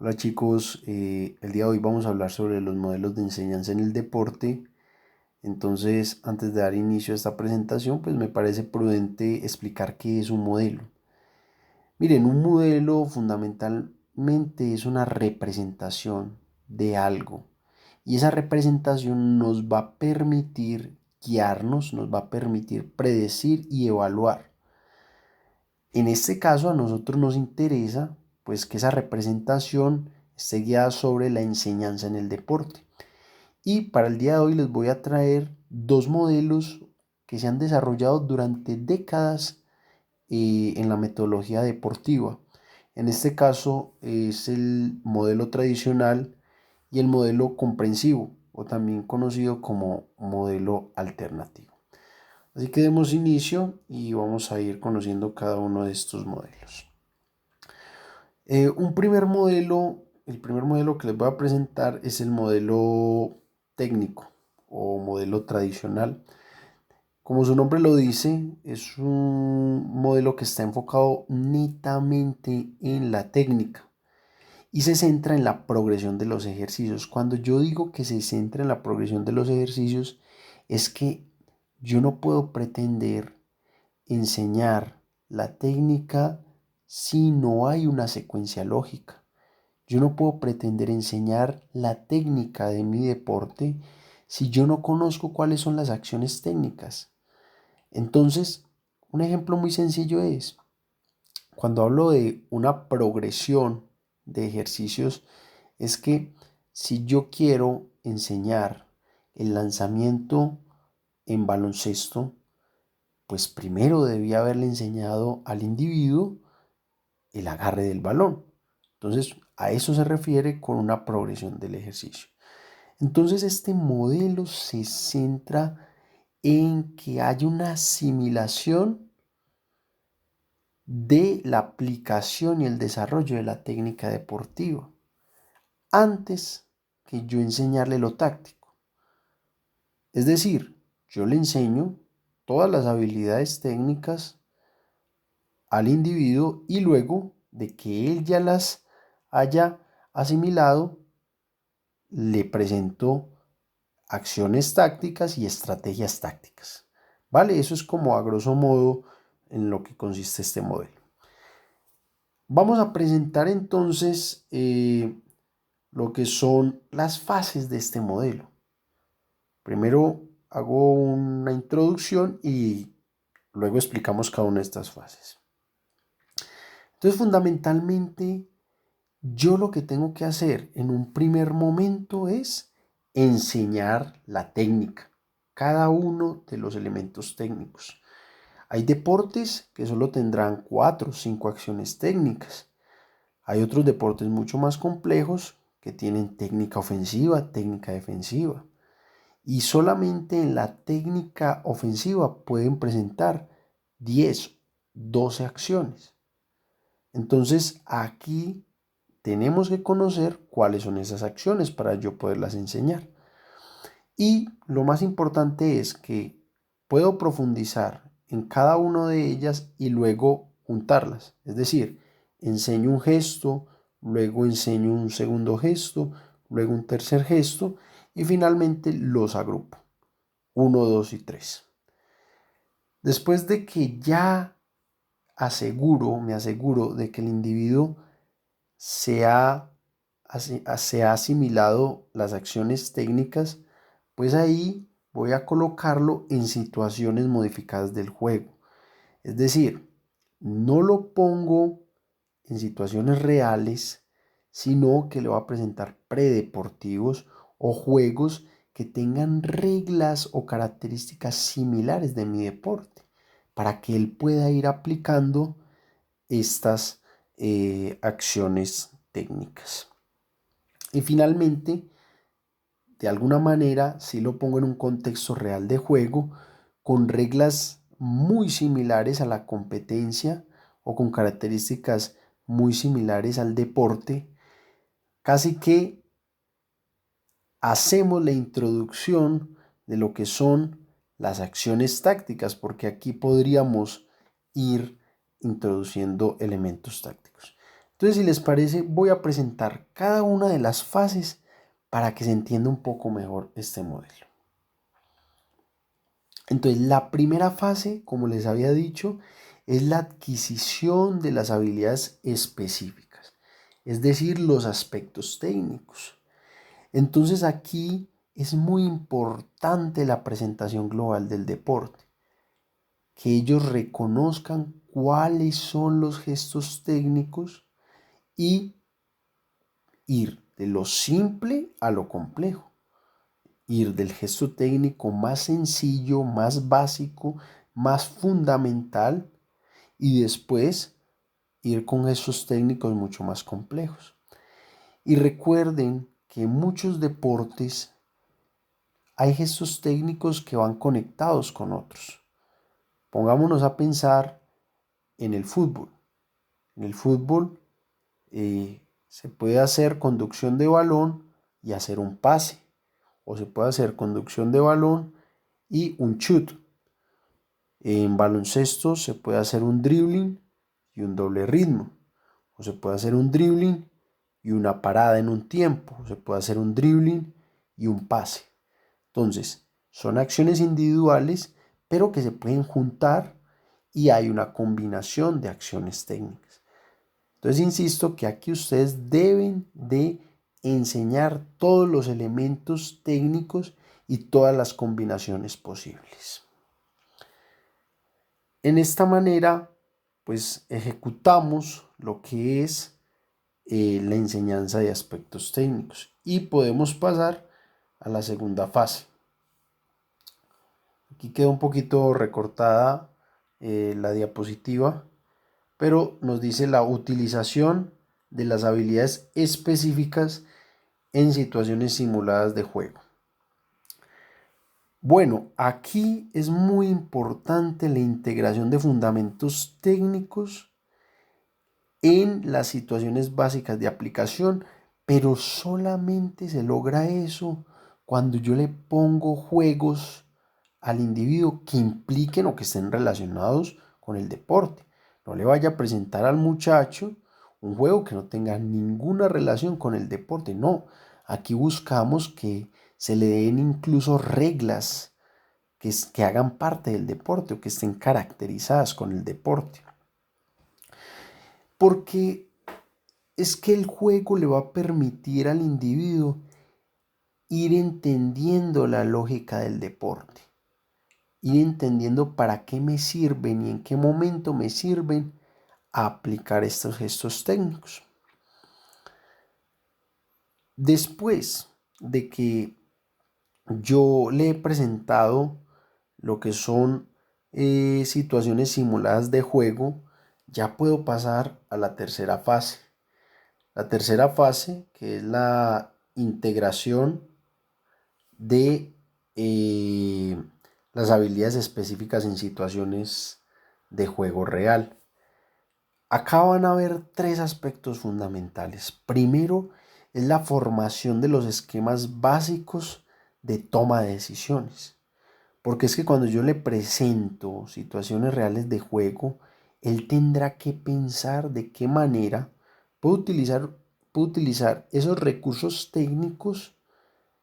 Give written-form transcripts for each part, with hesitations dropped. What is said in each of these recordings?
Hola chicos, el día de hoy vamos a hablar sobre los modelos de enseñanza en el deporte. Entonces, antes de dar inicio a esta presentación, pues me parece prudente explicar qué es un modelo. Miren, un modelo fundamentalmente es una representación de algo y esa representación nos va a permitir guiarnos, nos va a permitir predecir y evaluar. En este caso a nosotros nos interesa pues que esa representación esté guiada sobre la enseñanza en el deporte. Y para el día de hoy les voy a traer dos modelos que se han desarrollado durante décadas en la metodología deportiva. En este caso es el modelo tradicional y el modelo comprensivo, o también conocido como modelo alternativo. Así que demos inicio y vamos a ir conociendo cada uno de estos modelos. El primer modelo que les voy a presentar es el modelo técnico o modelo tradicional. Como su nombre lo dice, es un modelo que está enfocado netamente en la técnica y se centra en la progresión de los ejercicios. Cuando yo digo que se centra en la progresión de los ejercicios, es que yo no puedo pretender enseñar la técnica si no hay una secuencia lógica. Yo no puedo pretender enseñar la técnica de mi deporte si yo no conozco cuáles son las acciones técnicas. Entonces, un ejemplo muy sencillo es, cuando hablo de una progresión de ejercicios, es que si yo quiero enseñar el lanzamiento en baloncesto, pues primero debía haberle enseñado al individuo el agarre del balón. Entonces, a eso se refiere con una progresión del ejercicio. Entonces, este modelo se centra en que haya una asimilación de la aplicación y el desarrollo de la técnica deportiva antes que yo enseñarle lo táctico. Es decir, yo le enseño todas las habilidades técnicas al individuo y luego de que él ya las haya asimilado, le presento acciones tácticas y estrategias tácticas. ¿Vale? Eso es como a grosso modo en lo que consiste este modelo. Vamos a presentar entonces lo que son las fases de este modelo. Primero hago una introducción y luego explicamos cada una de estas fases. Entonces, fundamentalmente, yo lo que tengo que hacer en un primer momento es enseñar la técnica, cada uno de los elementos técnicos. Hay deportes que solo tendrán 4 o 5 acciones técnicas. Hay otros deportes mucho más complejos que tienen técnica ofensiva, técnica defensiva. Y solamente en la técnica ofensiva pueden presentar 10, 12 acciones. Entonces aquí tenemos que conocer cuáles son esas acciones para yo poderlas enseñar. Y lo más importante es que puedo profundizar en cada una de ellas y luego juntarlas. Es decir, enseño un gesto, luego enseño un segundo gesto, luego un tercer gesto y finalmente los agrupo. Uno, 2 y 3. Después de que ya me aseguro de que el individuo se ha, se ha asimilado las acciones técnicas, pues ahí voy a colocarlo en situaciones modificadas del juego. Es decir, no lo pongo en situaciones reales, sino que le voy a presentar predeportivos o juegos que tengan reglas o características similares de mi deporte, para que él pueda ir aplicando estas acciones técnicas. Y finalmente, de alguna manera, si lo pongo en un contexto real de juego, con reglas muy similares a la competencia o con características muy similares al deporte, casi que hacemos la introducción de lo que son las acciones tácticas, porque aquí podríamos ir introduciendo elementos tácticos. Entonces, si les parece, voy a presentar cada una de las fases para que se entienda un poco mejor este modelo. Entonces, la primera fase, como les había dicho, es la adquisición de las habilidades específicas, es decir, los aspectos técnicos. Entonces, aquí es muy importante la presentación global del deporte, que ellos reconozcan cuáles son los gestos técnicos y ir de lo simple a lo complejo, ir del gesto técnico más sencillo, más básico, más fundamental y después ir con gestos técnicos mucho más complejos. Y recuerden que en muchos deportes hay gestos técnicos que van conectados con otros. Pongámonos a pensar en el fútbol. En el fútbol se puede hacer conducción de balón y hacer un pase. O se puede hacer conducción de balón y un shoot. En baloncesto se puede hacer un dribbling y un doble ritmo. O se puede hacer un dribbling y una parada en un tiempo. O se puede hacer un dribbling y un pase. Entonces, son acciones individuales, pero que se pueden juntar y hay una combinación de acciones técnicas. Entonces, insisto que aquí ustedes deben de enseñar todos los elementos técnicos y todas las combinaciones posibles. En esta manera, pues ejecutamos lo que es la enseñanza de aspectos técnicos y podemos pasar a la segunda fase. Aquí queda un poquito recortada la diapositiva, pero nos dice la utilización de las habilidades específicas en situaciones simuladas de juego. Bueno, aquí es muy importante la integración de fundamentos técnicos en las situaciones básicas de aplicación, pero solamente se logra eso cuando yo le pongo juegos al individuo que impliquen o que estén relacionados con el deporte. No le vaya a presentar al muchacho un juego que no tenga ninguna relación con el deporte. No, aquí buscamos que se le den incluso reglas que hagan parte del deporte o que estén caracterizadas con el deporte. Porque es que el juego le va a permitir al individuo ir entendiendo la lógica del deporte, ir entendiendo para qué me sirven y en qué momento me sirven a aplicar estos gestos técnicos. Después de que yo le he presentado lo que son situaciones simuladas de juego, ya puedo pasar a la tercera fase. La tercera fase, que es la integración de las habilidades específicas en situaciones de juego real. Acá van a haber tres aspectos fundamentales. Primero es la formación de los esquemas básicos de toma de decisiones. Porque es que cuando yo le presento situaciones reales de juego, él tendrá que pensar de qué manera puede utilizar esos recursos técnicos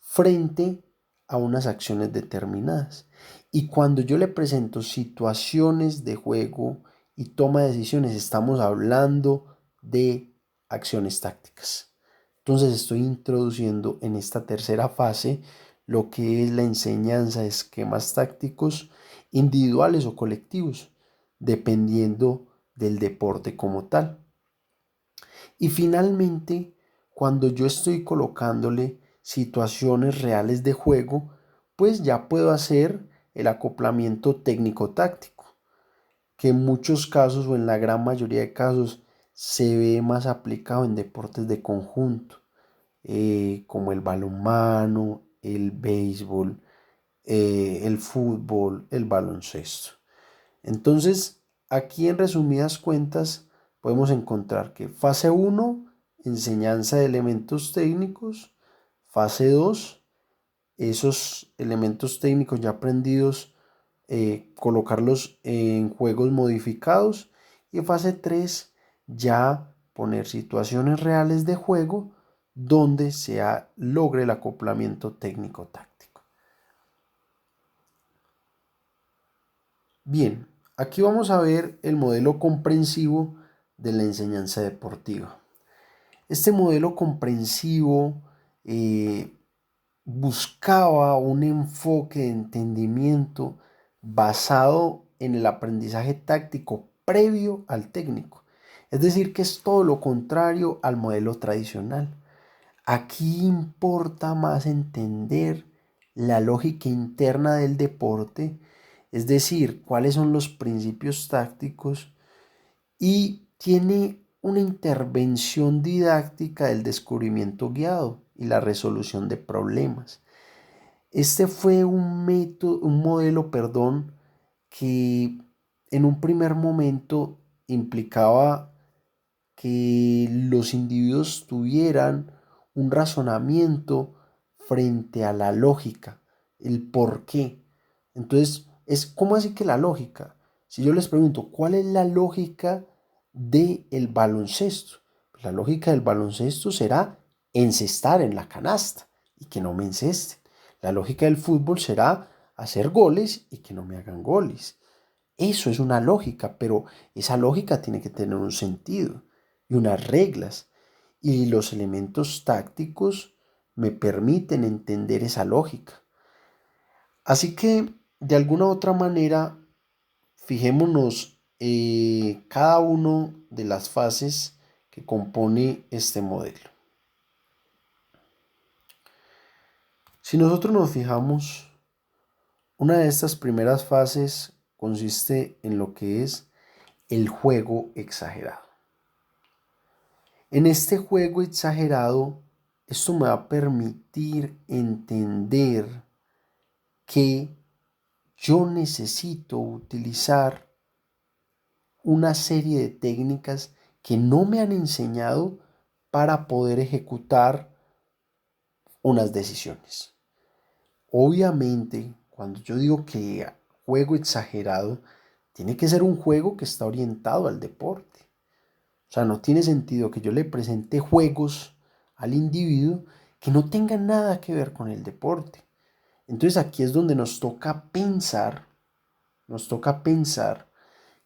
frente a unas acciones determinadas. Y cuando yo le presento situaciones de juego y toma de decisiones, estamos hablando de acciones tácticas. Entonces estoy introduciendo en esta tercera fase lo que es la enseñanza de esquemas tácticos individuales o colectivos, dependiendo del deporte como tal. Y finalmente, cuando yo estoy colocándole situaciones reales de juego, pues ya puedo hacer el acoplamiento técnico-táctico, que en muchos casos o en la gran mayoría de casos se ve más aplicado en deportes de conjunto, como el balonmano, el béisbol, el fútbol, el baloncesto. Entonces, aquí en resumidas cuentas, podemos encontrar que fase 1, enseñanza de elementos técnicos. Fase 2, esos elementos técnicos ya aprendidos, colocarlos en juegos modificados. Y fase 3, ya poner situaciones reales de juego donde logre el acoplamiento técnico-táctico. Bien, aquí vamos a ver el modelo comprensivo de la enseñanza deportiva. Este modelo comprensivo buscaba un enfoque de entendimiento basado en el aprendizaje táctico previo al técnico. Es decir, que es todo lo contrario al modelo tradicional. Aquí importa más entender la lógica interna del deporte, es decir, cuáles son los principios tácticos, y tiene una intervención didáctica del descubrimiento guiado y la resolución de problemas. Este fue un modelo, que en un primer momento implicaba que los individuos tuvieran un razonamiento frente a la lógica, el por qué. Entonces, ¿cómo así que la lógica? Si yo les pregunto, ¿cuál es la lógica del baloncesto? Pues la lógica del baloncesto será encestar en la canasta y que no me encesten. La lógica del fútbol será hacer goles y que no me hagan goles. Eso es una lógica, pero esa lógica tiene que tener un sentido y unas reglas. Y los elementos tácticos me permiten entender esa lógica. Así que, de alguna u otra manera, fijémonos cada una de las fases que compone este modelo. Si nosotros nos fijamos, una de estas primeras fases consiste en lo que es el juego exagerado. En este juego exagerado, esto me va a permitir entender que yo necesito utilizar una serie de técnicas que no me han enseñado para poder ejecutar unas decisiones. Obviamente, cuando yo digo que juego exagerado, tiene que ser un juego que está orientado al deporte. O sea, no tiene sentido que yo le presente juegos al individuo que no tengan nada que ver con el deporte. Entonces aquí es donde nos toca pensar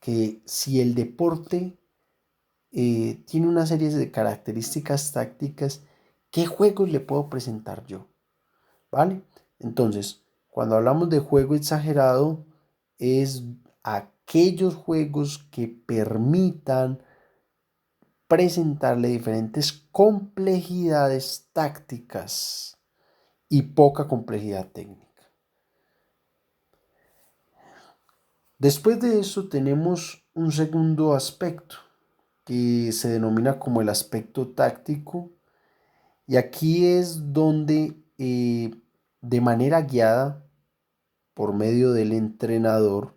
que si el deporte tiene una serie de características tácticas, ¿qué juegos le puedo presentar yo? ¿Vale? Entonces, cuando hablamos de juego exagerado, es aquellos juegos que permitan presentarle diferentes complejidades tácticas y poca complejidad técnica. Después de eso tenemos un segundo aspecto que se denomina como el aspecto táctico, y aquí es donde de manera guiada por medio del entrenador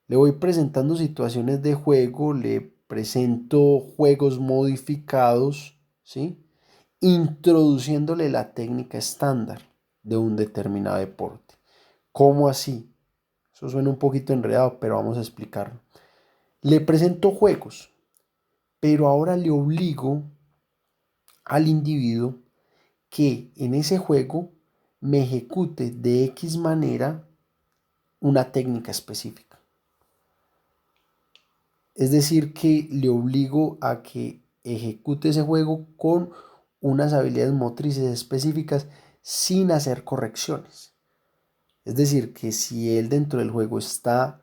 le voy presentando situaciones de juego, le presento juegos modificados, ¿sí? Introduciéndole la técnica estándar de un determinado deporte. ¿Cómo así? Eso suena un poquito enredado, pero vamos a explicarlo. Le presento juegos, pero ahora le obligo al individuo que en ese juego me ejecute de X manera una técnica específica. Es decir, que le obligo a que ejecute ese juego con unas habilidades motrices específicas sin hacer correcciones. Es decir, que si él dentro del juego está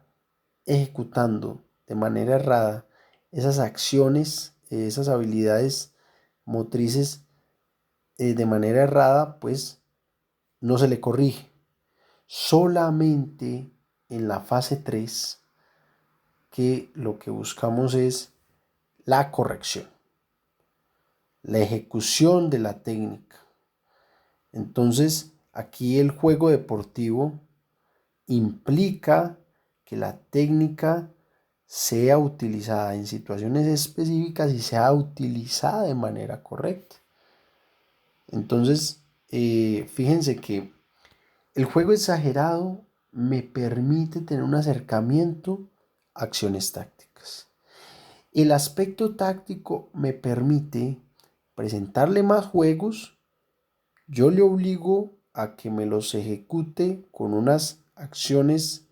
ejecutando de manera errada esas acciones, esas habilidades motrices de manera errada, pues no se le corrige. Solamente en la fase 3 que lo que buscamos es la corrección, la ejecución de la técnica. Entonces, aquí el juego deportivo implica que la técnica sea utilizada en situaciones específicas y sea utilizada de manera correcta. Entonces, fíjense que el juego exagerado me permite tener un acercamiento a acciones tácticas. El aspecto táctico me permite presentarle más juegos. Yo le obligo a que me los ejecute con unas acciones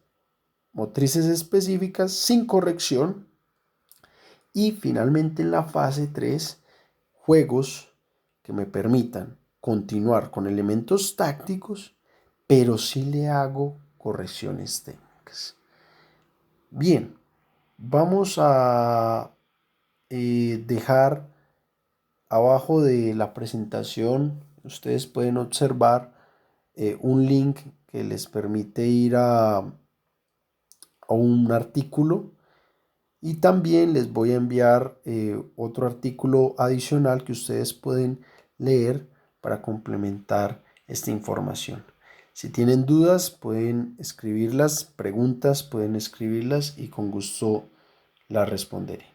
motrices específicas sin corrección. Y finalmente en la fase 3, juegos que me permitan continuar con elementos tácticos, pero sí le hago correcciones técnicas. Bien, vamos a dejar abajo de la presentación, ustedes pueden observar un link que les permite ir a un artículo, y también les voy a enviar otro artículo adicional que ustedes pueden leer para complementar esta información. Si tienen dudas, pueden escribirlas, preguntas, pueden escribirlas y con gusto las responderé.